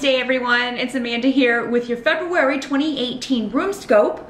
Day, everyone. It's Amanda here with your February 2018 RuneScope.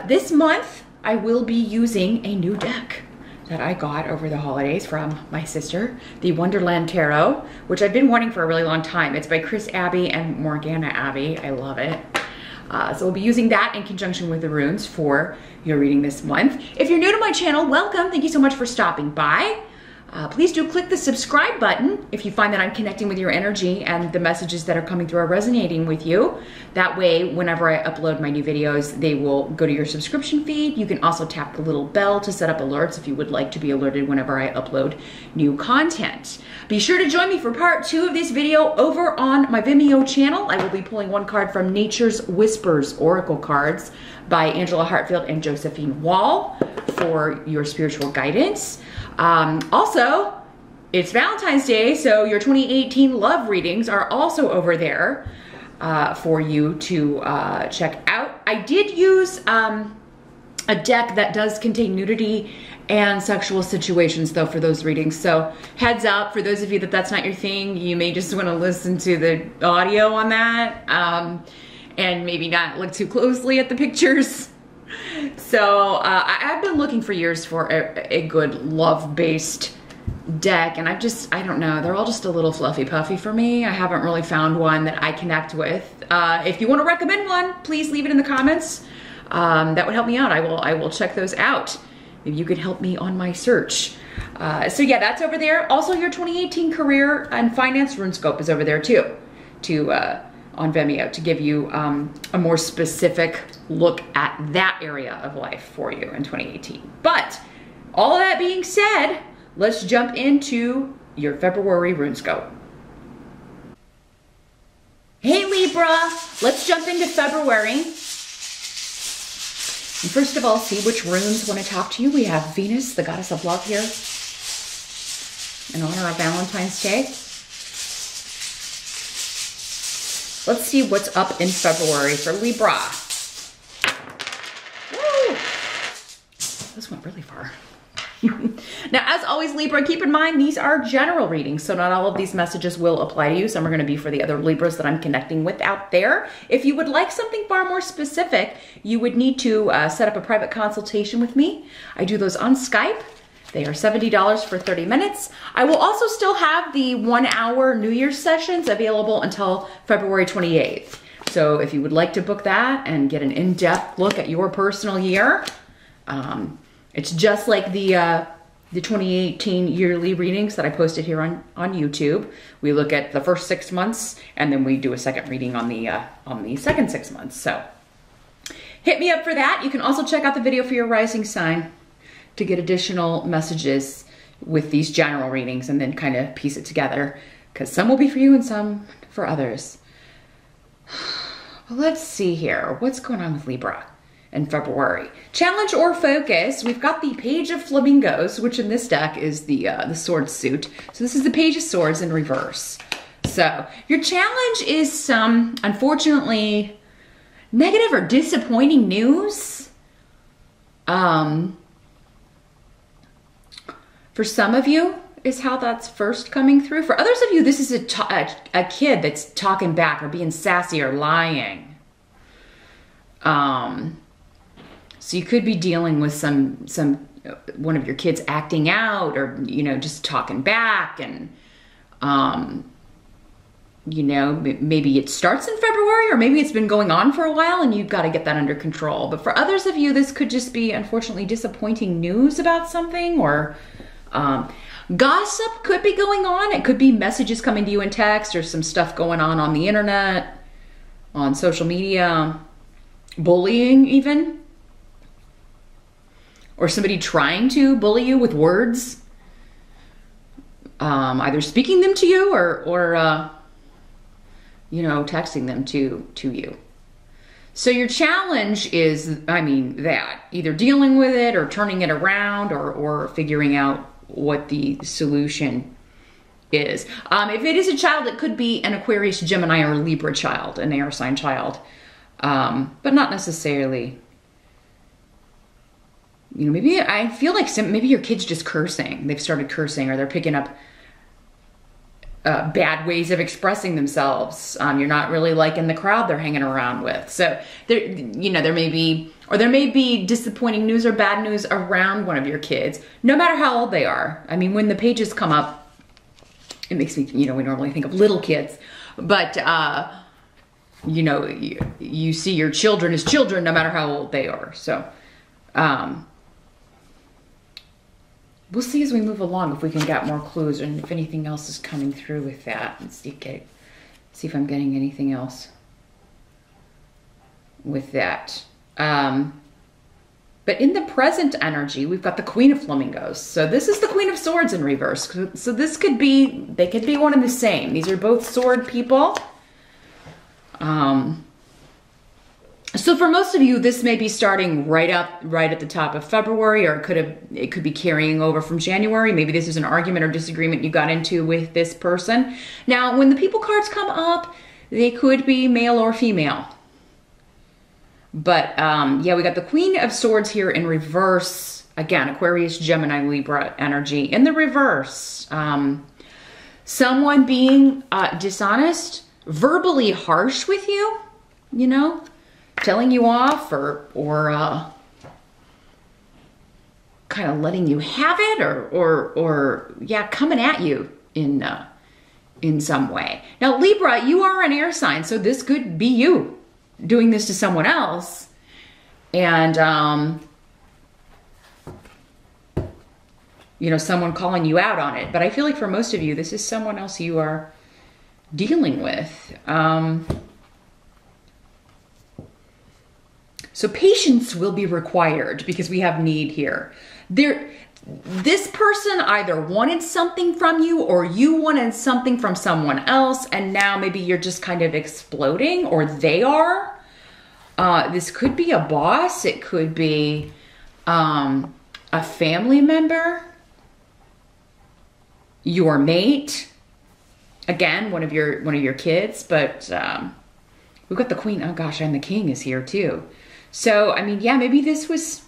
This month, I will be using a new deck that I got over the holidays from my sister, the Wonderland Tarot, which I've been wanting for a really long time. It's by Chris Abbey and Morgana Abbey. I love it. So we'll be using that in conjunction with the runes for your reading this month. If you're new to my channel, welcome. Thank you so much for stopping by. Please do click the subscribe button if you find that I'm connecting with your energy and the messages that are coming through are resonating with you. That way, whenever I upload my new videos, they will go to your subscription feed. You can also tap the little bell to set up alerts if you would like to be alerted whenever I upload new content. Be sure to join me for part 2 of this video over on my Vimeo channel. I will be pulling one card from Nature's Whispers Oracle cards by Angela Hartfield and Josephine Wall for your spiritual guidance. Also, it's Valentine's Day, so your 2018 love readings are also over there for you to check out. I did use a deck that does contain nudity and sexual situations, though, for those readings. So heads up, for those of you that that's not your thing, you may just want to listen to the audio on that and maybe not look too closely at the pictures. So I've been looking for years for a good love-based deck, and I don't know, they're all just a little fluffy puffy for me. I haven't really found one that I connect with. If you want to recommend one, please leave it in the comments. That would help me out. I will check those out. Maybe you could help me on my search. So yeah, that's over there. Also, your 2018 career and finance RuneScope is over there too, on Vimeo, to give you a more specific look at that area of life for you in 2018. But all of that being said, let's jump into your February RuneScope. Hey Libra, let's jump into February. And first of all, see which runes want to talk to you. We have Venus, the goddess of love, here in honor of Valentine's Day. Let's see what's up in February for Libra. Woo! This went really far. Now, as always, Libra, keep in mind, these are general readings, so not all of these messages will apply to you. Some are going to be for the other Libras that I'm connecting with out there. If you would like something far more specific, you would need to set up a private consultation with me. I do those on Skype. They are $70 for 30 minutes. I will also still have the 1-hour New Year's sessions available until February 28th. So if you would like to book that and get an in-depth look at your personal year, it's just like the 2018 yearly readings that I posted here on YouTube. We look at the first 6 months, and then we do a second reading on the second 6 months. So hit me up for that. You can also check out the video for your rising sign to get additional messages with these general readings and then kind of piece it together, because some will be for you and some for others. Well, let's see here. What's going on with Libra in February? Challenge or focus. We've got the Page of Flamingos, which in this deck is the sword suit. So this is the Page of Swords in reverse. So your challenge is some, unfortunately, negative or disappointing news. For some of you is how that's first coming through. For others of you, this is a kid that's talking back or being sassy or lying. So you could be dealing with one of your kids acting out, or, you know, just talking back, and, you know, maybe it starts in February, or maybe it's been going on for a while and you've got to get that under control. But for others of you, this could just be, unfortunately, disappointing news about something, or gossip could be going on. It could be messages coming to you in text, or some stuff going on the internet, on social media, bullying even, or somebody trying to bully you with words, either speaking them to you or you know, texting them to you. So your challenge is, I mean, that either dealing with it or turning it around, or figuring out what the solution is. If it is a child, it could be an Aquarius, Gemini, or Libra child, an air sign child, but not necessarily, you know, maybe I feel like maybe your kid's just cursing. They've started cursing, or they're picking up bad ways of expressing themselves. You're not really liking the crowd they're hanging around with. So there, there may be disappointing news or bad news around one of your kids, no matter how old they are. I mean, when the pages come up, it makes me, we normally think of little kids, but you see your children as children, no matter how old they are. So, we'll see as we move along if we can get more clues and if anything else is coming through with that. Let's see if I'm getting anything else with that. But in the present energy, we've got the Queen of Flamingos. So this is the Queen of Swords in reverse. So they could be one and the same. These are both sword people. So for most of you, this may be starting right at the top of February, or it could be carrying over from January. Maybe this is an argument or disagreement you got into with this person. Now, when the people cards come up, they could be male or female. But yeah, we got the Queen of Swords here in reverse. Again, Aquarius, Gemini, Libra energy in the reverse. Someone being dishonest, verbally harsh with you, telling you off or kind of letting you have it or yeah, coming at you in some way. Now, Libra, you are an air sign, so this could be you doing this to someone else. And, someone calling you out on it. But I feel like for most of you, this is someone else you are dealing with. So patience will be required because we have need here. This person either wanted something from you or you wanted something from someone else, and now maybe you're just kind of exploding, or they are. This could be a boss. It could be a family member, your mate, again, one of your kids. But we've got the Queen. Oh gosh, and the King is here too. So, I mean, yeah, maybe this was,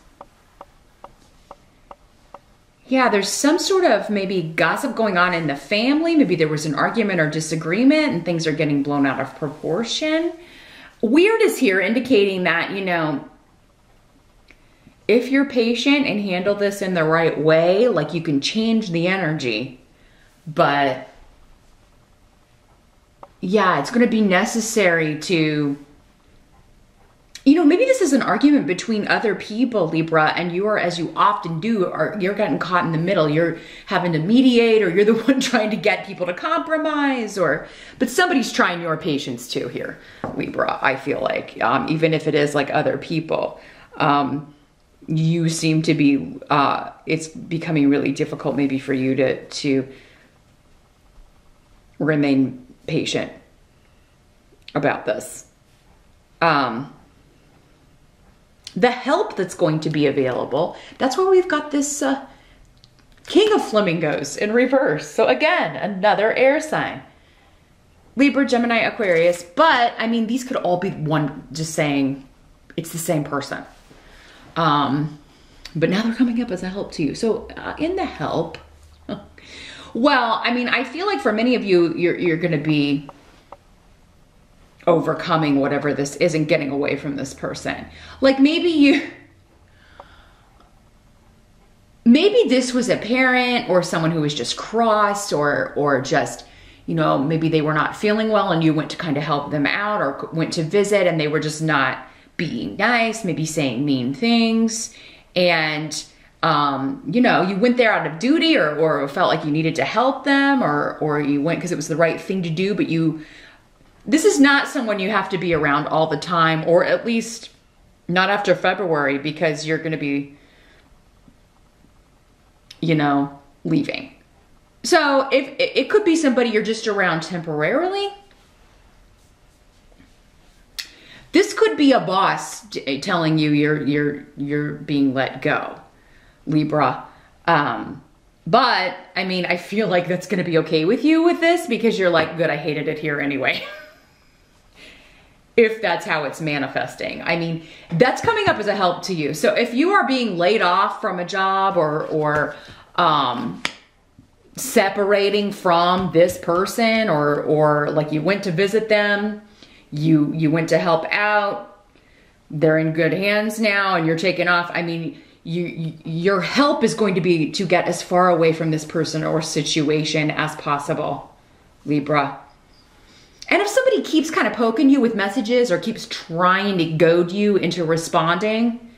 yeah, there's some sort of maybe gossip going on in the family. Maybe there was an argument or disagreement and things are getting blown out of proportion. Weird is here, indicating that, if you're patient and handle this in the right way, like, you can change the energy. But yeah, it's going to be necessary to, maybe this is an argument between other people, Libra, and you are, as you often do, you're getting caught in the middle. You're having to mediate, or you're the one trying to get people to compromise, but somebody's trying your patience too here, Libra, I feel like, even if it is like other people. You seem to be, it's becoming really difficult maybe for you to remain patient about this. The help that's going to be available, that's where we've got this King of Flamingos in reverse. So again, another air sign. Libra, Gemini, Aquarius. But, I mean, these could all be one, just saying it's the same person. But now they're coming up as a help to you. So in the help, well, I mean, I feel like for many of you, you're going to be overcoming whatever this is and getting away from this person. Like maybe this was a parent or someone who was just cross or just, maybe they were not feeling well and you went to kind of help them out, or went to visit and they were just not being nice, maybe saying mean things. And, you went there out of duty or felt like you needed to help them, or you went because it was the right thing to do, but this is not someone you have to be around all the time, or at least not after February, because you're going to be, leaving. So if it could be somebody you're just around temporarily. This could be a boss telling you you're being let go, Libra. But I mean, I feel like that's going to be okay with you with this, because you're like, good, I hated it here anyway. If that's how it's manifesting. I mean, that's coming up as a help to you. So if you are being laid off from a job or separating from this person, or like you went to visit them, you went to help out, they're in good hands now and you're taking off. I mean, your help is going to be to get as far away from this person or situation as possible, Libra. And if somebody keeps kind of poking you with messages or keeps trying to goad you into responding,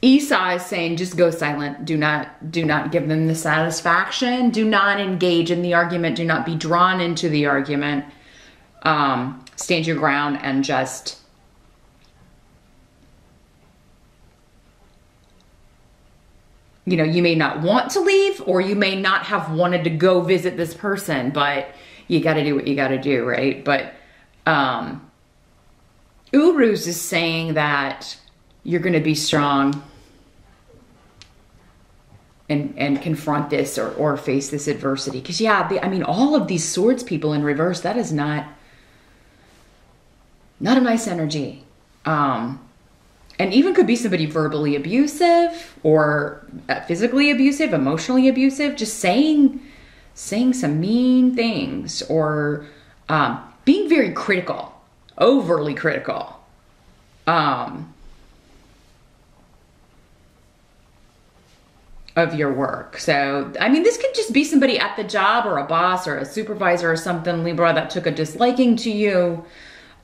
Esau is saying just go silent. Do not give them the satisfaction. Do not engage in the argument. Do not be drawn into the argument. Stand your ground and just you may not want to leave, or you may not have wanted to go visit this person, but you got to do what you got to do, right? But Uruz is saying that you're going to be strong and confront this or face this adversity. Because, yeah, I mean, all of these swords people in reverse, that is not a nice energy. And even could be somebody verbally abusive or physically abusive, emotionally abusive, just saying some mean things, or being very critical, overly critical. Of your work. So, I mean, this could just be somebody at the job or a boss or a supervisor or something, Libra, that took a disliking to you.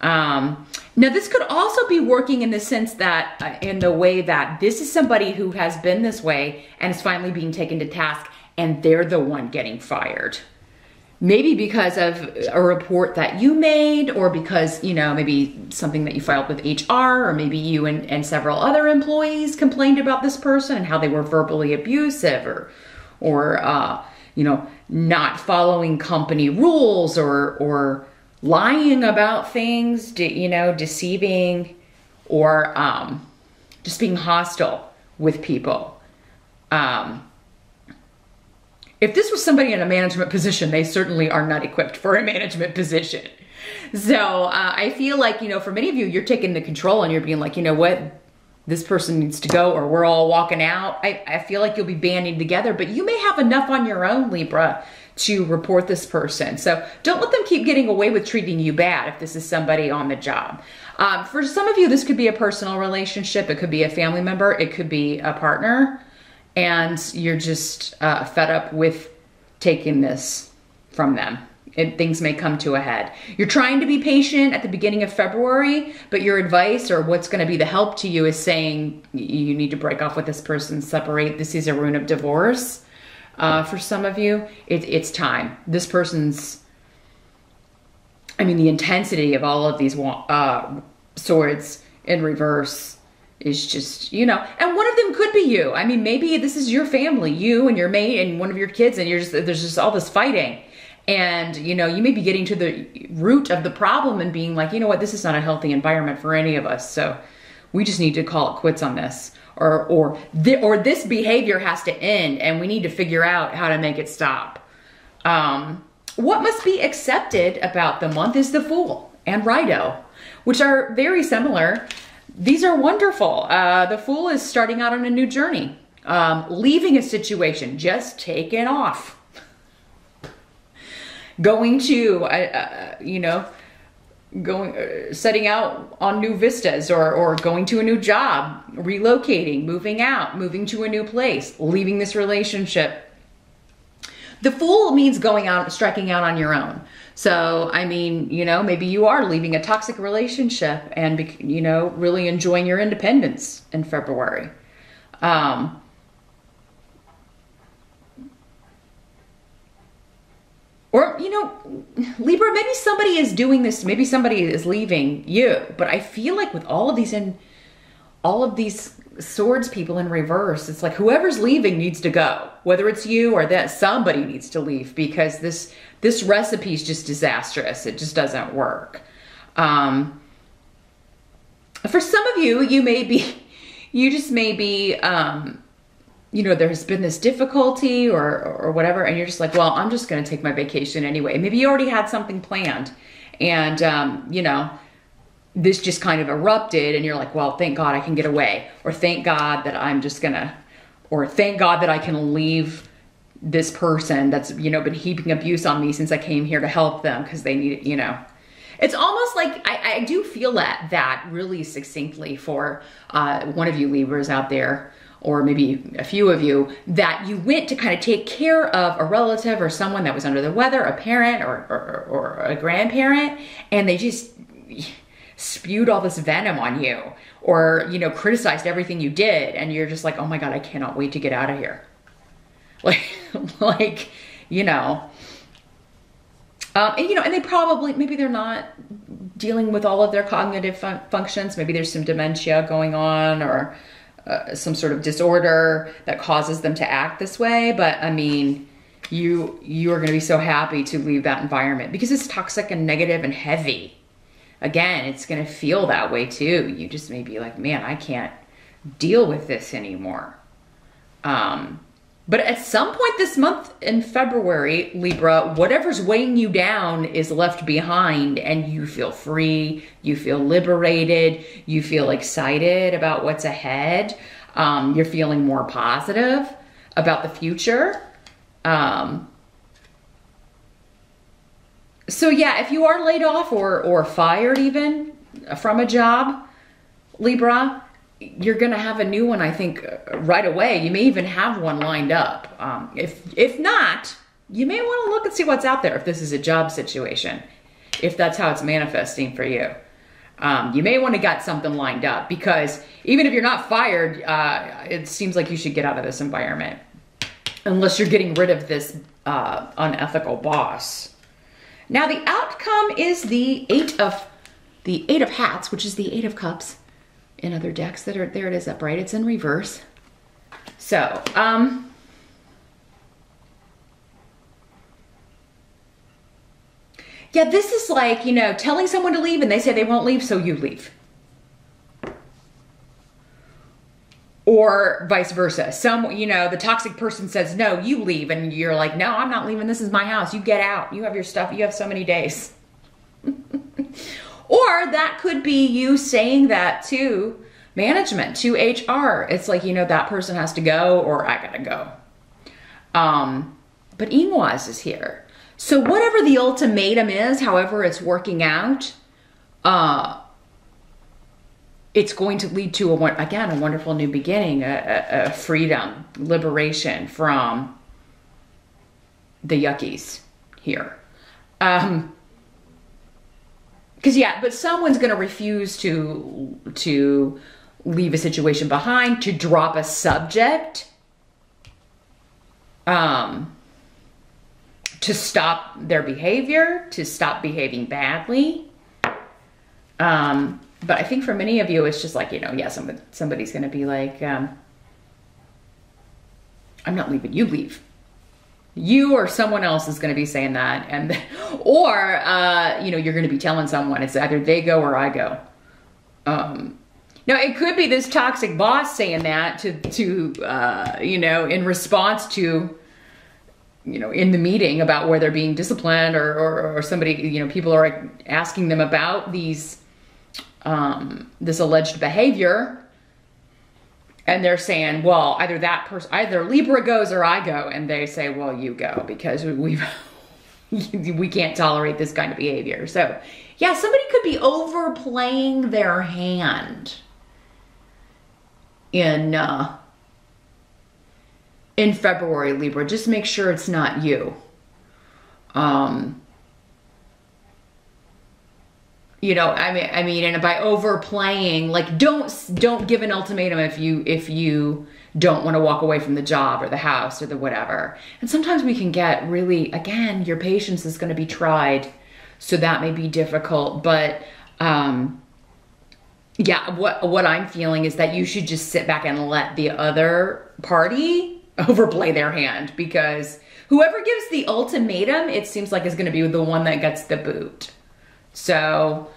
Now, this could also be working in the sense that, in the way that this is somebody who has been this way and is finally being taken to task, and they're the one getting fired. Maybe because of a report that you made, or because, maybe something that you filed with HR, or maybe you and several other employees complained about this person and how they were verbally abusive, or not following company rules, or lying about things, deceiving, or just being hostile with people. If this was somebody in a management position, they certainly are not equipped for a management position. So I feel like, for many of you, you're taking the control and you're being like, you know what, this person needs to go, or we're all walking out. I feel like you'll be banding together, but you may have enough on your own, Libra, to report this person. So don't let them keep getting away with treating you bad if this is somebody on the job. For some of you, this could be a personal relationship. It could be a family member. It could be a partner. And you're just fed up with taking this from them. Things may come to a head. You're trying to be patient at the beginning of February, but your advice, or what's going to be the help to you, is saying you need to break off with this person, separate. This is a rune of divorce. For some of you, it's time. This person's, the intensity of all of these swords in reverse is just, and one of them could be you. Maybe this is your family, you and your mate and one of your kids, and there's just all this fighting. And, you may be getting to the root of the problem and being like, you know what, this is not a healthy environment for any of us. So we just need to call it quits on this. Or this behavior has to end, and we need to figure out how to make it stop. What must be accepted about the month is the Fool and Rido, which are very similar. These are wonderful. The Fool is starting out on a new journey, leaving a situation, just taking off. Going to, setting out on new vistas, or going to a new job, relocating, moving out, moving to a new place, leaving this relationship. The Fool means going out, striking out on your own. So, maybe you are leaving a toxic relationship and, really enjoying your independence in February. Or, Libra, maybe somebody is doing this, maybe somebody is leaving you, but I feel like with all of these swords people in reverse, it's like whoever's leaving needs to go, whether it's you or that somebody needs to leave, because this recipe is just disastrous. It just doesn't work. For some of you, you just may be, there's been this difficulty or whatever, and you're just like, well, I'm just going to take my vacation anyway. Maybe you already had something planned, and, this just kind of erupted, and you're like, well, thank God I can get away, or thank God that I'm just going to, or thank God that I can leave this person that's, you know, been heaping abuse on me since I came here to help them because they need it, you know. It's almost like I do feel that really succinctly for one of you Libras out there, or maybe a few of you, that you went to kind of take care of a relative or someone that was under the weather, a parent or a grandparent, and they just spewed all this venom on you, or, you know, criticized everything you did, and you're just like, oh my God, I cannot wait to get out of here. Like, you know, and, you know, and they probably, maybe they're not dealing with all of their cognitive functions. Maybe there's some dementia going on, or some sort of disorder that causes them to act this way. But I mean, you are going to be so happy to leave that environment because it's toxic and negative and heavy. Again, it's going to feel that way too. You just may be like, man, I can't deal with this anymore. But at some point this month in February, Libra, whatever's weighing you down is left behind, and you feel free, you feel liberated, you feel excited about what's ahead. You're feeling more positive about the future. So yeah, if you are laid off or fired even from a job, Libra, you're going to have a new one, I think, right away. You may even have one lined up. If not, you may want to look and see what's out there if this is a job situation, if that's how it's manifesting for you. You may want to get something lined up, because even if you're not fired, it seems like you should get out of this environment, unless you're getting rid of this unethical boss. Now the outcome is the eight of hats, which is the 8 of cups. In other decks that are, there it is upright, it's in reverse. So, yeah, this is like, you know, telling someone to leave and they say they won't leave, so you leave. Or vice versa. You know, the toxic person says, no, you leave, and you're like, no, I'm not leaving, this is my house, you get out, you have your stuff, you have so many days. Or that could be you saying that to management, to HR. It's like, you know, that person has to go, or I gotta go. But Ingwaz is here. So whatever the ultimatum is, however it's working out, it's going to lead to, again, a wonderful new beginning, a freedom, liberation from the yuckies here. Because yeah, but someone's going to refuse to leave a situation behind, to drop a subject, to stop their behavior, to stop behaving badly. But I think for many of you, it's just like, you know, yeah, somebody's going to be like, I'm not leaving, you leave. You or someone else is going to be saying that, or you know, you're going to be telling someone it's either they go or I go. Now it could be this toxic boss saying that to you know, in response to, you know, in the meeting about where they're being disciplined, or somebody, you know, people are asking them about these this alleged behavior. And they're saying, well, either Libra goes or I go. And they say, well, you go, because we can't tolerate this kind of behavior. So yeah, somebody could be overplaying their hand in February, Libra. Just make sure it's not you. You know, I mean, and by overplaying, like, don't give an ultimatum if you don't want to walk away from the job or the house or the whatever. And sometimes we can get really, again, your patience is going to be tried, so that may be difficult. But yeah, what I'm feeling is that you should just sit back and let the other party overplay their hand, because whoever gives the ultimatum, it seems like, is going to be the one that gets the boot. So,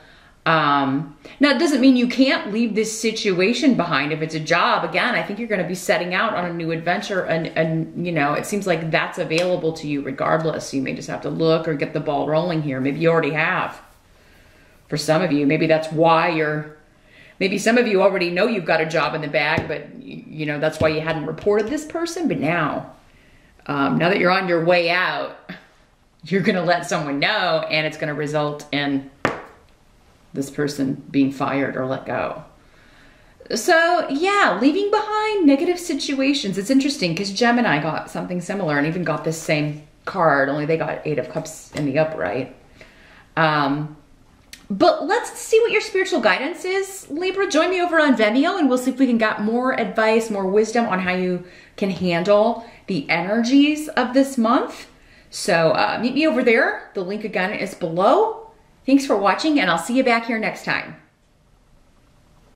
now it doesn't mean you can't leave this situation behind if it's a job. Again, I think you're going to be setting out on a new adventure, and you know, it seems like that's available to you regardless. You may just have to look or get the ball rolling here. Maybe you already have. For some of you, maybe that's why maybe some of you already know you've got a job in the bag, but you know, that's why you hadn't reported this person. But now, Now that you're on your way out, you're gonna let someone know, and it's gonna result in this person being fired or let go. So yeah, leaving behind negative situations. It's interesting because Gemini got something similar and even got this same card, only they got 8 of Cups in the upright. But let's see what your spiritual guidance is, Libra. Join me over on Vimeo and we'll see if we can get more advice, more wisdom on how you can handle the energies of this month. So meet me over there. The link again is below. Thanks for watching, and I'll see you back here next time.